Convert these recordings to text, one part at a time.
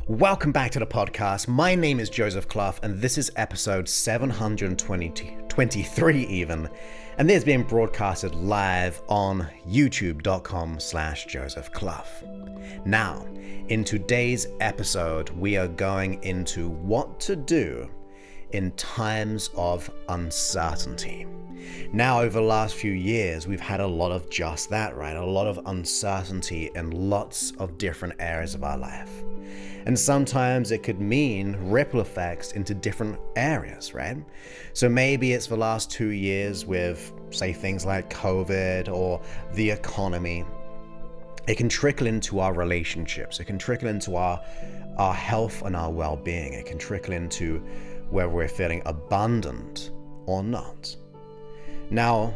Welcome back to the podcast. My name is Joseph Clough, and this is episode 723 even, and this is being broadcasted live on youtube.com/Joseph Clough. Now, in today's episode, we are going into what to do in times of uncertainty. Now, over the last few years, we've had a lot of just that, right? A lot of uncertainty in lots of different areas of our life. And sometimes it could mean ripple effects into different areas, right? So maybe it's the last 2 years with, say, things like COVID or the economy. It can trickle into our relationships. It can trickle into our health and our well-being. It can trickle into whether we're feeling abundant or not. Now,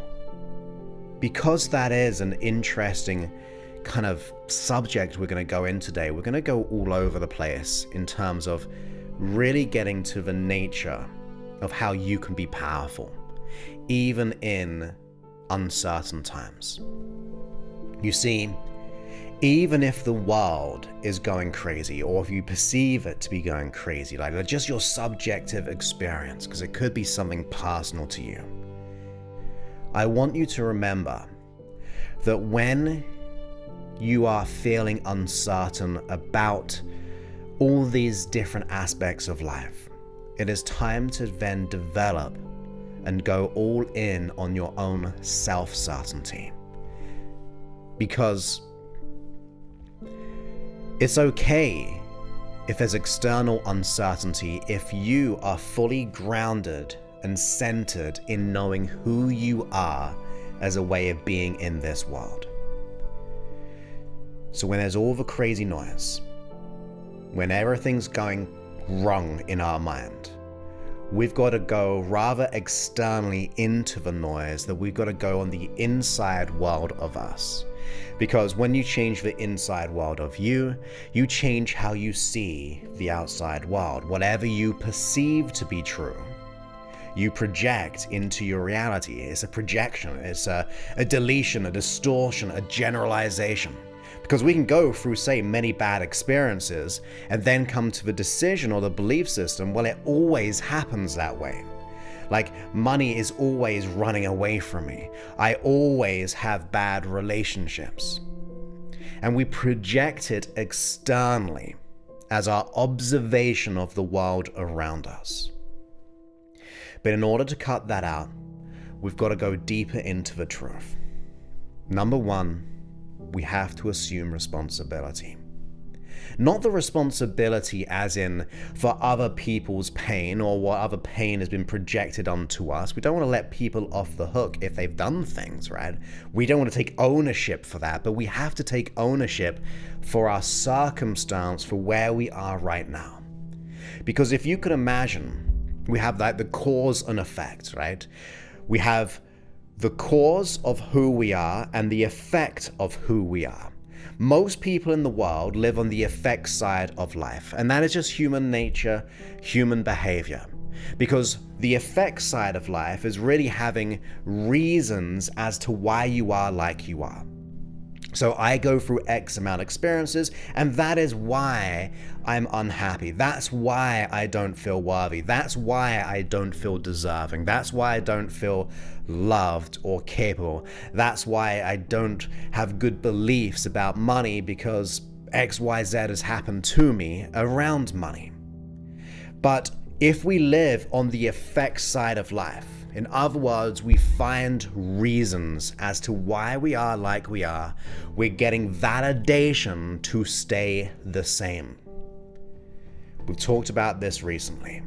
because that is an interesting kind of subject we're going to go in today, we're going to go all over the place in terms of really getting to the nature of how you can be powerful, even in uncertain times. You see, even if the world is going crazy, or if you perceive it to be going crazy, like just your subjective experience, because it could be something personal to you, I want you to remember that when you are feeling uncertain about all these different aspects of life, it is time to then develop and go all in on your own self-certainty. Because it's okay if there's external uncertainty if you are fully grounded and centered in knowing who you are as a way of being in this world. So when there's all the crazy noise, when everything's going wrong in our mind, we've got to go rather externally into the noise, that we've got to go on the inside world of us. Because when you change the inside world of you, you change how you see the outside world. Whatever you perceive to be true, you project into your reality. It's a projection, it's a deletion, a distortion, a generalization. Because we can go through, say, many bad experiences and then come to the decision or the belief system, well, it always happens that way. Like, money is always running away from me. I always have bad relationships. And we project it externally as our observation of the world around us. But in order to cut that out, we've got to go deeper into the truth. Number one, we have to assume responsibility. Not the responsibility as in for other people's pain or what other pain has been projected onto us. We don't want to let people off the hook if they've done things, right? We don't want to take ownership for that, but we have to take ownership for our circumstance, for where we are right now. Because if you could imagine, we have like the cause and effect, right? We have the cause of who we are and the effect of who we are. Most people in the world live on the effect side of life, and that is just human nature, human behavior. Because the effect side of life is really having reasons as to why you are like you are. So I go through X amount of experiences, and that is why I'm unhappy. That's why I don't feel worthy. That's why I don't feel deserving. That's why I don't feel loved or capable. That's why I don't have good beliefs about money, because XYZ has happened to me around money. But if we live on the effect side of life, in other words, we find reasons as to why we are like we are, we're getting validation to stay the same. We've talked about this recently.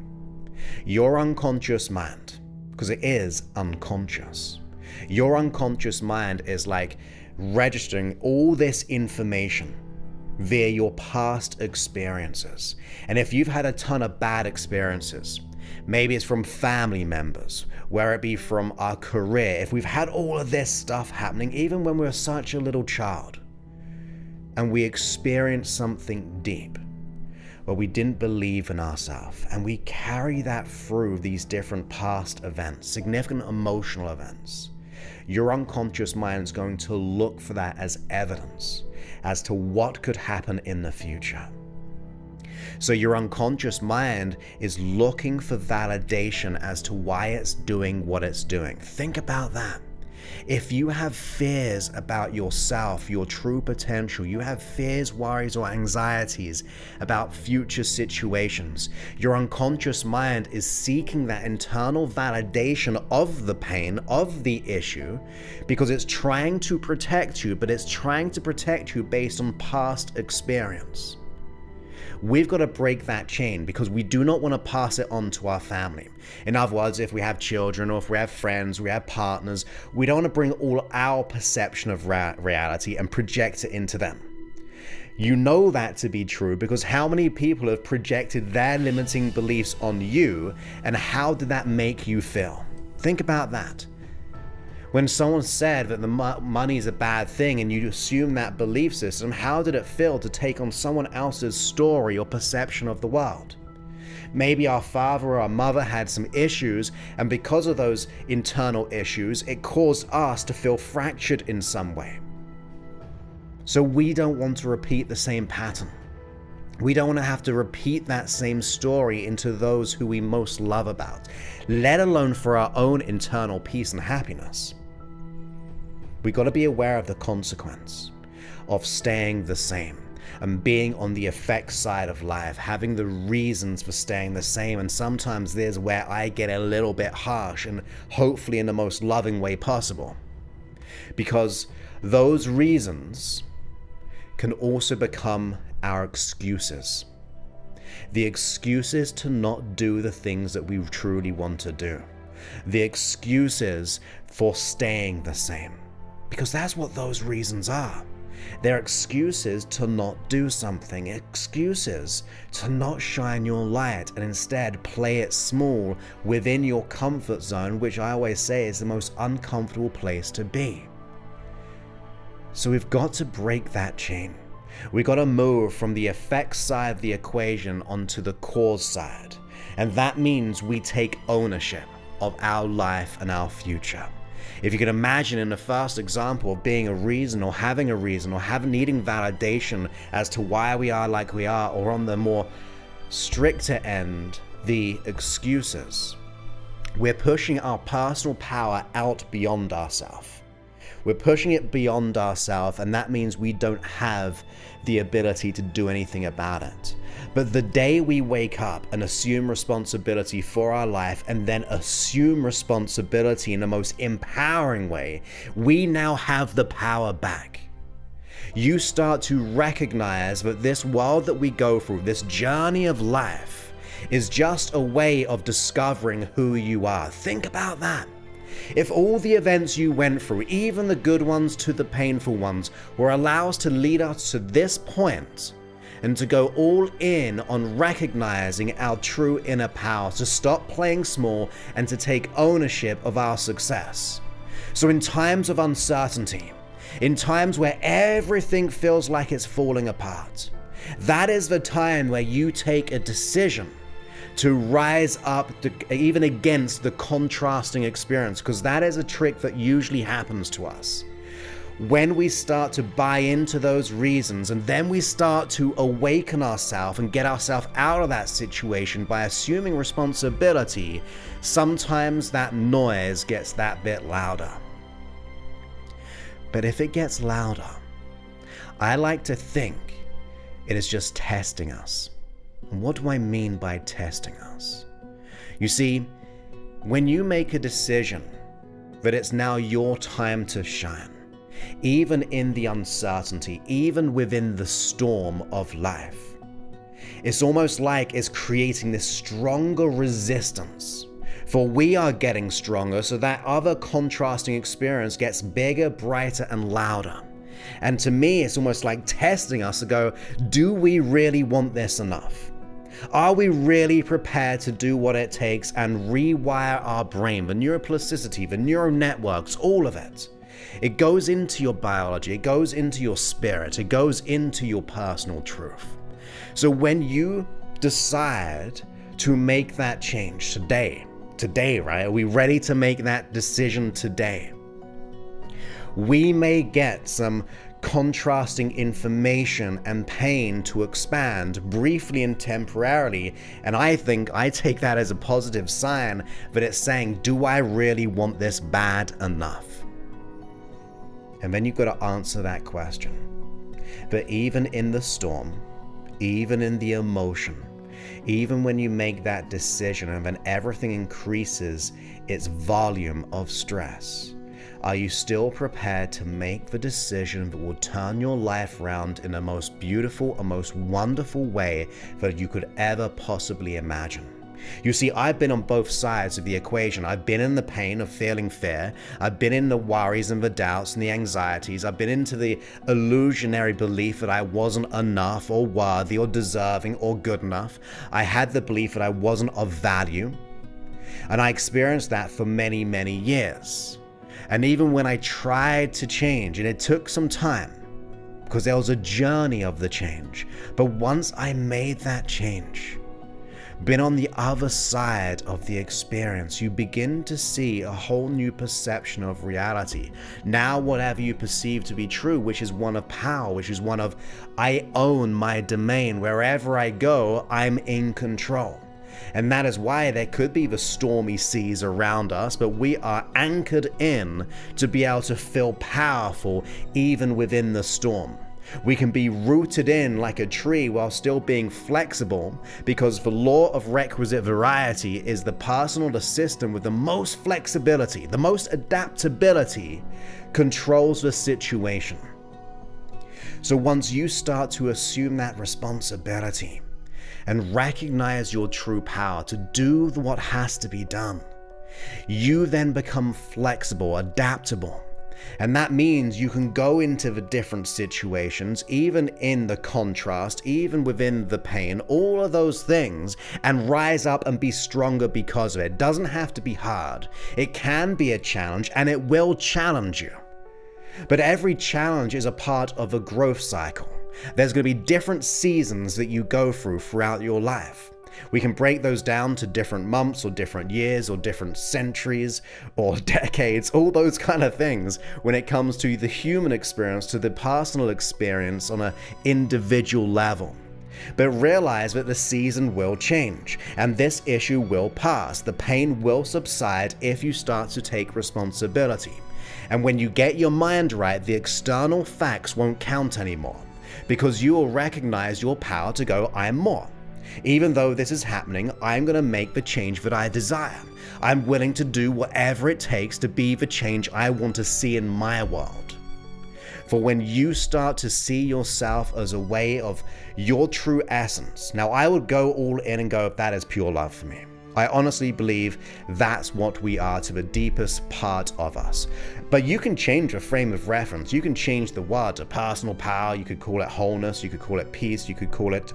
Your unconscious mind, because it is unconscious, your unconscious mind is like registering all this information via your past experiences. And if you've had a ton of bad experiences, maybe it's from family members, whether it be from our career, if we've had all of this stuff happening, even when we were such a little child, and we experienced something deep, where we didn't believe in ourselves, and we carry that through these different past events, significant emotional events, your unconscious mind is going to look for that as evidence as to what could happen in the future. So your unconscious mind is looking for validation as to why it's doing what it's doing. Think about that. If you have fears about yourself, your true potential, you have fears, worries, or anxieties about future situations, your unconscious mind is seeking that internal validation of the pain, of the issue, because it's trying to protect you, but it's trying to protect you based on past experience. We've got to break that chain because we do not want to pass it on to our family. In other words, if we have children or if we have friends, we have partners, we don't want to bring all our perception of reality and project it into them. You know that to be true because how many people have projected their limiting beliefs on you, and how did that make you feel? Think about that. When someone said that the money is a bad thing and you assume that belief system, how did it feel to take on someone else's story or perception of the world? Maybe our father or our mother had some issues, and because of those internal issues, it caused us to feel fractured in some way. So we don't want to repeat the same pattern. We don't want to have to repeat that same story into those who we most love about, let alone for our own internal peace and happiness. We got to be aware of the consequence of staying the same and being on the effect side of life, having the reasons for staying the same. And sometimes there's where I get a little bit harsh, and hopefully in the most loving way possible, because those reasons can also become our excuses. The excuses to not do the things that we truly want to do. The excuses for staying the same. Because that's what those reasons are. They're excuses to not do something, excuses to not shine your light and instead play it small within your comfort zone, which I always say is the most uncomfortable place to be. So we've got to break that chain. We got to move from the effect side of the equation onto the cause side. And that means we take ownership of our life and our future. If you can imagine in the first example of being a reason or having needing validation as to why we are like we are, or on the more stricter end, the excuses, we're pushing our personal power out beyond ourselves. We're pushing it beyond ourselves, and that means we don't have the ability to do anything about it. But the day we wake up and assume responsibility for our life, and then assume responsibility in the most empowering way, we now have the power back. You start to recognize that this world that we go through, this journey of life, is just a way of discovering who you are. Think about that. If all the events you went through, even the good ones to the painful ones, were allowed to lead us to this point, and to go all in on recognizing our true inner power, to stop playing small and to take ownership of our success. So in times of uncertainty, in times where everything feels like it's falling apart, that is the time where you take a decision to rise up even against the contrasting experience, because that is a trick that usually happens to us. When we start to buy into those reasons, and then we start to awaken ourselves and get ourselves out of that situation by assuming responsibility, sometimes that noise gets that bit louder. But if it gets louder, I like to think it is just testing us. And what do I mean by testing us? You see, when you make a decision that it's now your time to shine, even in the uncertainty, even within the storm of life, it's almost like it's creating this stronger resistance. For we are getting stronger, so that other contrasting experience gets bigger, brighter, and louder. And to me, it's almost like testing us to go, do we really want this enough? Are we really prepared to do what it takes and rewire our brain, the neuroplasticity, the neural networks, all of it? It goes into your biology, it goes into your spirit, it goes into your personal truth. So when you decide to make that change today, right? Are we ready to make that decision today? We may get some contrasting information and pain to expand briefly and temporarily. And I think I take that as a positive sign that it's saying, do I really want this bad enough? And then you've got to answer that question. But even in the storm, even in the emotion, even when you make that decision and then everything increases its volume of stress, are you still prepared to make the decision that will turn your life around in the most beautiful and most wonderful way that you could ever possibly imagine? You see, I've been on both sides of the equation. I've been in the pain of feeling fear. I've been in the worries and the doubts and the anxieties. I've been into the illusionary belief that I wasn't enough or worthy or deserving or good enough. I had the belief that I wasn't of value. And I experienced that for many, many years. And even when I tried to change, and it took some time, because there was a journey of the change, but once I made that change, been on the other side of the experience, you begin to see a whole new perception of reality. Now, whatever you perceive to be true, which is one of power, which is one of, I own my domain. Wherever I go, I'm in control. And that is why there could be the stormy seas around us, but we are anchored in to be able to feel powerful even within the storm. We can be rooted in like a tree while still being flexible, because the law of requisite variety is the person or the system with the most flexibility, the most adaptability, controls the situation. So once you start to assume that responsibility and recognize your true power to do what has to be done, you then become flexible, adaptable. And that means you can go into the different situations, even in the contrast, even within the pain, all of those things, and rise up and be stronger because of it. It doesn't have to be hard. It can be a challenge, and it will challenge you. But every challenge is a part of a growth cycle. There's going to be different seasons that you go throughout your life. We can break those down to different months or different years or different centuries or decades, all those kind of things when it comes to the human experience, to the personal experience on an individual level. But realize that the season will change and this issue will pass. The pain will subside if you start to take responsibility. And when you get your mind right, the external facts won't count anymore, because you will recognize your power to go, I'm more. Even though this is happening, I'm going to make the change that I desire. I'm willing to do whatever it takes to be the change I want to see in my world. For when you start to see yourself as a way of your true essence, now I would go all in and go, that is pure love for me. I honestly believe that's what we are to the deepest part of us. But you can change a frame of reference. You can change the word to personal power. You could call it wholeness. You could call it peace. You could call it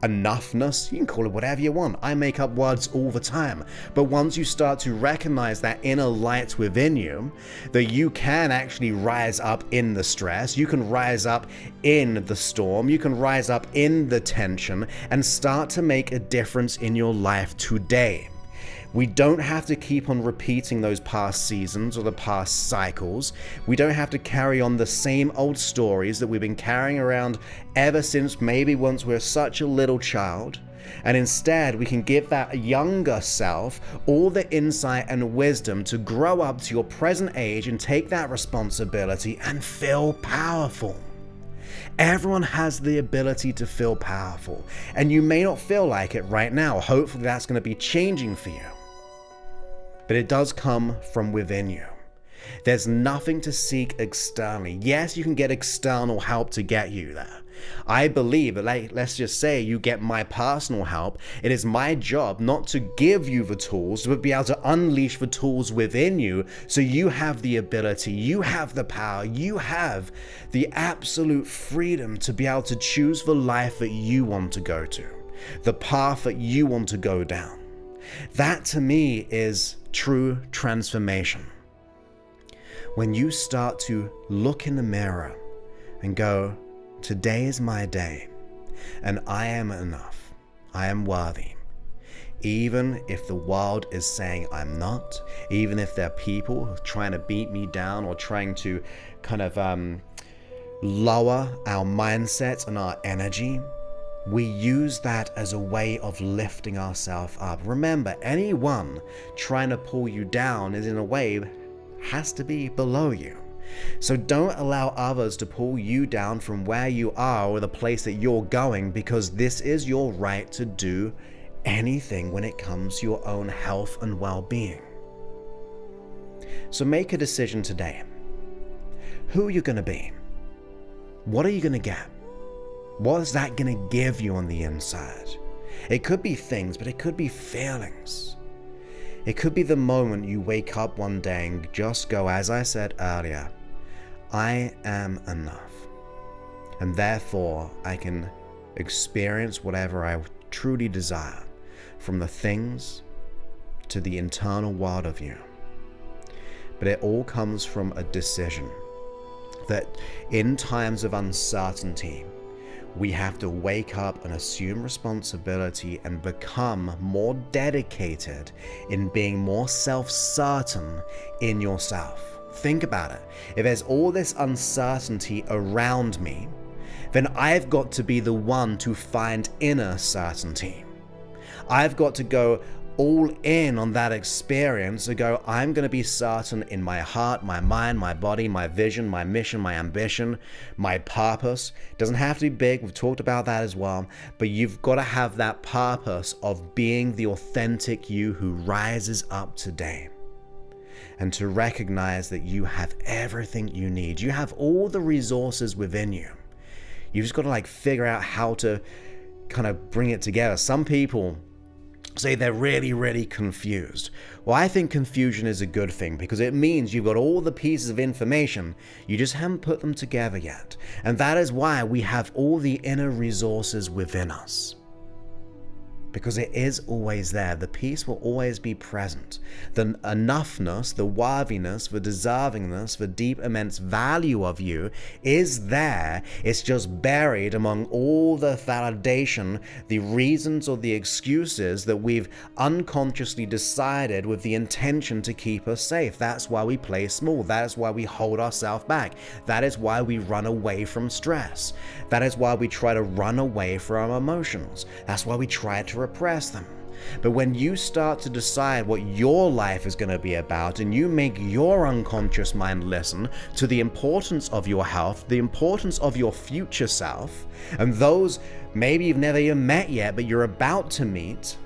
enoughness. You can call it whatever you want. I make up words all the time. But once you start to recognize that inner light within you, that you can actually rise up in the stress, you can rise up in the storm, you can rise up in the tension and start to make a difference in your life today. We don't have to keep on repeating those past seasons or the past cycles. We don't have to carry on the same old stories that we've been carrying around ever since maybe once we were such a little child. And instead, we can give that younger self all the insight and wisdom to grow up to your present age and take that responsibility and feel powerful. Everyone has the ability to feel powerful, and you may not feel like it right now. Hopefully that's going to be changing for you. But it does come from within you. There's nothing to seek externally. Yes, you can get external help to get you there. I believe that, let's just say you get my personal help. It is my job not to give you the tools, but be able to unleash the tools within you so you have the ability, you have the power, you have the absolute freedom to be able to choose the life that you want to go to, the path that you want to go down. That to me is true transformation. When you start to look in the mirror and go, today is my day, and I am enough, I am worthy. Even if the world is saying I'm not, even if there are people trying to beat me down or trying to kind of lower our mindset and our energy, we use that as a way of lifting ourselves up. Remember, anyone trying to pull you down is in a way has to be below you. So don't allow others to pull you down from where you are or the place that you're going, because this is your right to do anything when it comes to your own health and well-being. So make a decision today. Who are you going to be? What are you going to get? What is that going to give you on the inside? It could be things, but it could be feelings. It could be the moment you wake up one day and just go, as I said earlier, I am enough. And therefore, I can experience whatever I truly desire, from the things to the internal world of you. But it all comes from a decision that in times of uncertainty, we have to wake up and assume responsibility and become more dedicated in being more self-certain in yourself. Think about it. If there's all this uncertainty around me, then I've got to be the one to find inner certainty. I've got to go all in on that experience to go, I'm going to be certain in my heart, my mind, my body, my vision, my mission, my ambition, my purpose. It doesn't have to be big. We've talked about that as well. But you've got to have that purpose of being the authentic you who rises up today. And to recognize that you have everything you need. You have all the resources within you. You've just got to figure out how to kind of bring it together. Some people say they're really, really confused. Well, I think confusion is a good thing, because it means you've got all the pieces of information, you just haven't put them together yet. And that is why we have all the inner resources within us. Because it is always there. The peace will always be present. The enoughness, the worthiness, the deservingness, the deep, immense value of you is there. It's just buried among all the validation, the reasons or the excuses that we've unconsciously decided with the intention to keep us safe. That's why we play small. That is why we hold ourselves back. That is why we run away from stress. That is why we try to run away from our emotions. That's why we try to repress them. But when you start to decide what your life is going to be about, and you make your unconscious mind listen to the importance of your health, the importance of your future self, and those maybe you've never even met yet, but you're about to meet,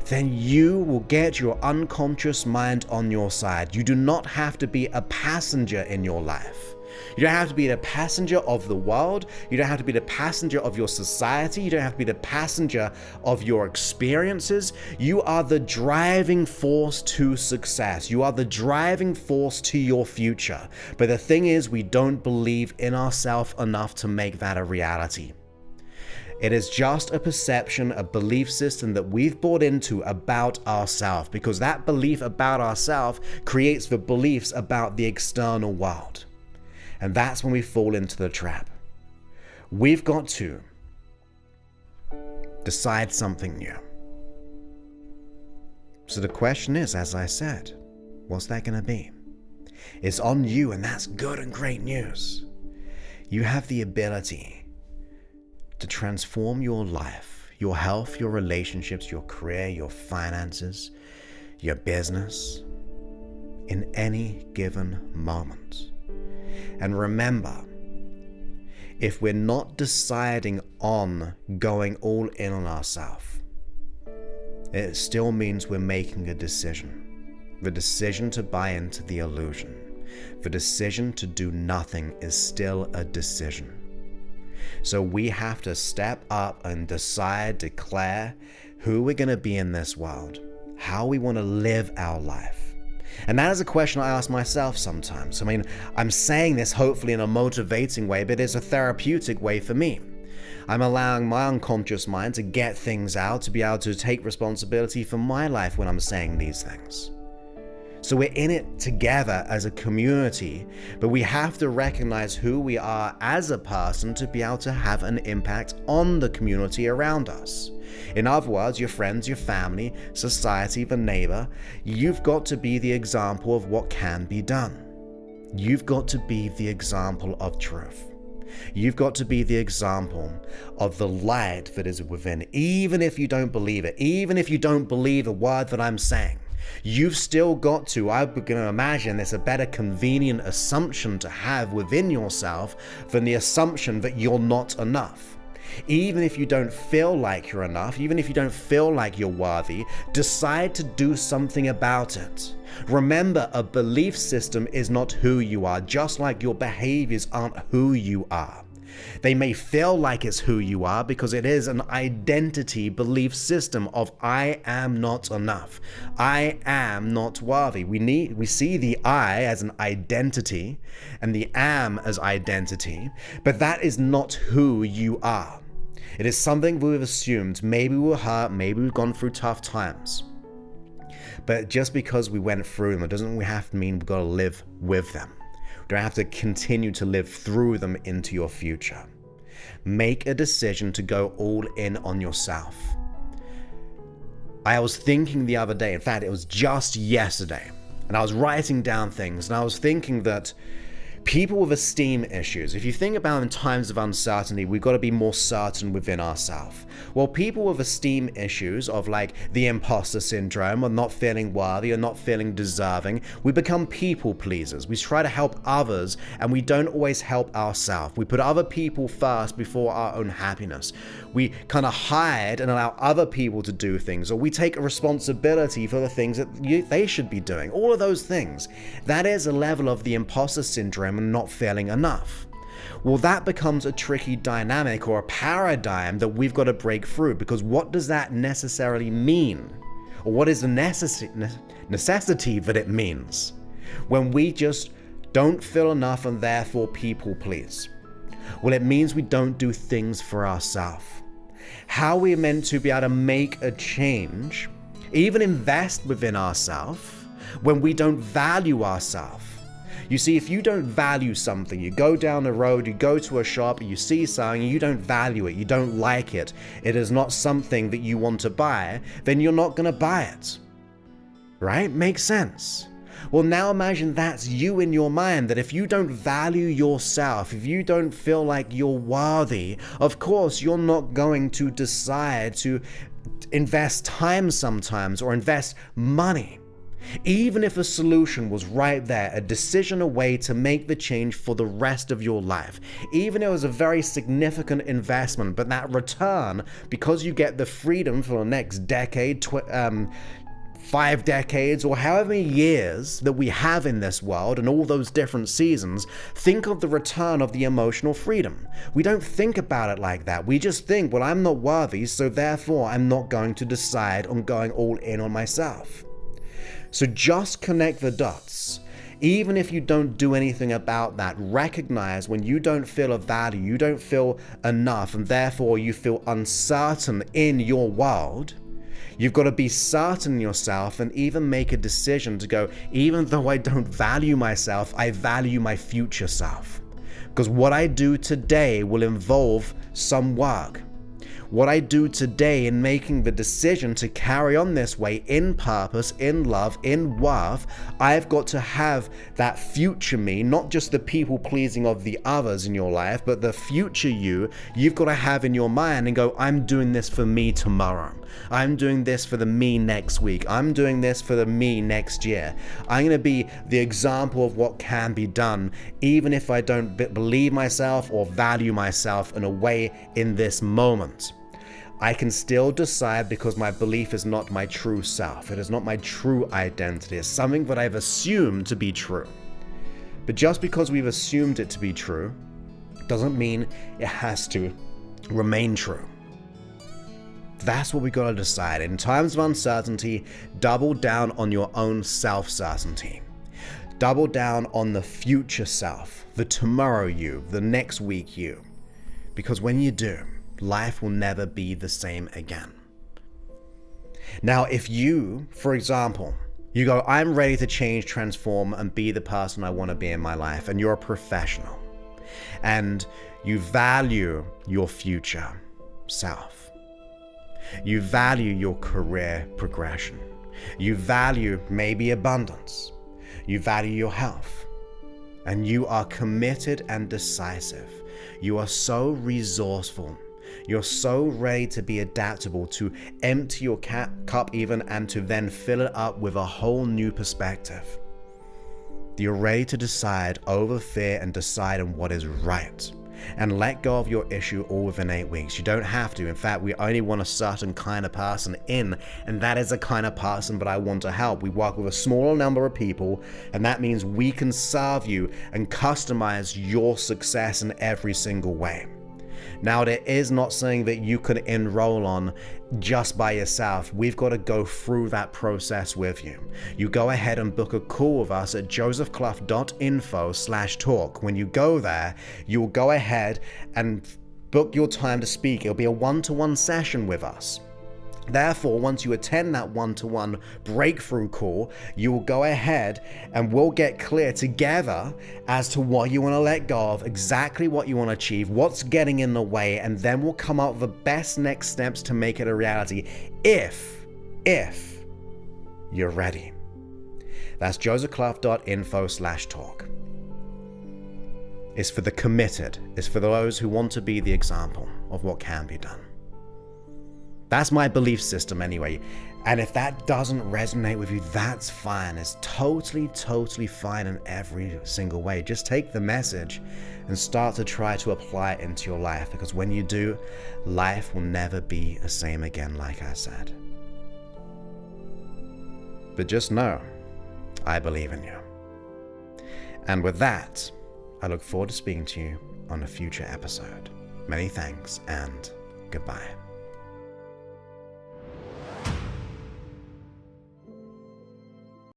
then you will get your unconscious mind on your side. You do not have to be a passenger in your life. You don't have to be the passenger of the world. You don't have to be the passenger of your society. You don't have to be the passenger of your experiences. You are the driving force to success. You are the driving force to your future. But the thing is, we don't believe in ourselves enough to make that a reality. It is just a perception, a belief system that we've bought into about ourselves, because that belief about ourselves creates the beliefs about the external world. And that's when we fall into the trap. We've got to decide something new. So the question is, as I said, what's that going to be? It's on you, and that's good and great news. You have the ability to transform your life, your health, your relationships, your career, your finances, your business, in any given moment. And remember, if we're not deciding on going all in on ourselves, it still means we're making a decision. The decision to buy into the illusion. The decision to do nothing is still a decision. So we have to step up and decide, declare who we're going to be in this world, how we want to live our life. And that is a question I ask myself sometimes. I mean, I'm saying this hopefully in a motivating way, but it's a therapeutic way for me. I'm allowing my unconscious mind to get things out, to be able to take responsibility for my life when I'm saying these things. So we're in it together as a community, but we have to recognize who we are as a person to be able to have an impact on the community around us. In other words, your friends, your family, society, the neighbor, you've got to be the example of what can be done. You've got to be the example of truth. You've got to be the example of the light that is within, even if you don't believe it, even if you don't believe a word that I'm saying. You've still got to, I'm going to imagine it's a better convenient assumption to have within yourself than the assumption that you're not enough. Even if you don't feel like you're enough, even if you don't feel like you're worthy, decide to do something about it. Remember, a belief system is not who you are, just like your behaviors aren't who you are. They may feel like it's who you are because it is an identity belief system of I am not enough. I am not worthy. We see the I as an identity and the am as identity, but that is not who you are. It is something we've assumed. Maybe we're hurt, maybe we've gone through tough times. But just because we went through them, it doesn't have to mean we've got to live with them. You don't have to continue to live through them into your future. Make a decision to go all in on yourself. I was thinking the other day, in fact, it was just yesterday, and I was writing down things, and I was thinking that people with esteem issues, if you think about in times of uncertainty, we've got to be more certain within ourselves. Well, people with esteem issues of like the imposter syndrome or not feeling worthy or not feeling deserving, we become people pleasers. We try to help others and we don't always help ourselves. We put other people first before our own happiness. We kind of hide and allow other people to do things, or we take a responsibility for the things that they should be doing. All of those things. That is a level of the imposter syndrome and not feeling enough. Well, that becomes a tricky dynamic or a paradigm that we've got to break through, because what does that necessarily mean? Or what is the necessity that it means when we just don't feel enough and therefore people please? Well, it means we don't do things for ourselves. How we're meant to be able to make a change, even invest within ourselves, when we don't value ourselves. You see, if you don't value something, you go down the road, you go to a shop, you see something, you don't value it, you don't like it, it is not something that you want to buy, then you're not going to buy it. Right? Makes sense. Well, now imagine that's you in your mind, that if you don't value yourself, if you don't feel like you're worthy, of course, you're not going to decide to invest time sometimes or invest money. Even if a solution was right there, a decision away to make the change for the rest of your life, even if it was a very significant investment, but that return, because you get the freedom for the next decade, 5 decades, or however many years that we have in this world and all those different seasons, think of the return of the emotional freedom. We don't think about it like that. We just think, well, I'm not worthy, so therefore I'm not going to decide on going all in on myself. So just connect the dots. Even if you don't do anything about that, recognize when you don't feel of value, you don't feel enough, and therefore you feel uncertain in your world, you've got to be certain in yourself and even make a decision to go, even though I don't value myself, I value my future self. Because what I do today will involve some work. What I do today in making the decision to carry on this way in purpose, in love, in worth, I've got to have that future me, not just the people pleasing of the others in your life, but the future you've got to have in your mind and go, I'm doing this for me tomorrow. I'm doing this for the me next week. I'm doing this for the me next year. I'm going to be the example of what can be done, even if I don't believe myself or value myself in a way in this moment. I can still decide because my belief is not my true self. It is not my true identity. It's something that I've assumed to be true. But just because we've assumed it to be true doesn't mean it has to remain true. That's what we got to decide. In times of uncertainty, double down on your own self-certainty. Double down on the future self, the tomorrow you, the next week you. Because when you do, life will never be the same again. Now, if you, for example, you go, I'm ready to change, transform, and be the person I want to be in my life, and you're a professional, and you value your future self. You value your career progression. You value maybe abundance. You value your health. and you are committed and decisive, you are so resourceful, you're so ready to be adaptable, to empty your cup even, and to then fill it up with a whole new perspective. You're ready to decide over fear and decide on what is right, and let go of your issue all within 8 weeks. You don't have to. In fact, we only want a certain kind of person in, and that is the kind of person that I want to help. We work with a smaller number of people, and that means we can serve you and customize your success in every single way. Now, it is not something that you can enroll on just by yourself. We've got to go through that process with you. You go ahead and book a call with us at josephclough.info/talk. When you go there, you'll go ahead and book your time to speak. It'll be a one-to-one session with us. Therefore, once you attend that one-to-one breakthrough call, you will go ahead and we'll get clear together as to what you want to let go of, exactly what you want to achieve, what's getting in the way, and then we'll come up with the best next steps to make it a reality if you're ready. That's josephclough.info/talk. It's for the committed. It's for those who want to be the example of what can be done. That's my belief system anyway. And if that doesn't resonate with you, that's fine. It's totally fine in every single way. Just take the message and start to try to apply it into your life, because when you do, life will never be the same again, like I said. But just know, I believe in you. And with that, I look forward to speaking to you on a future episode. Many thanks and goodbye.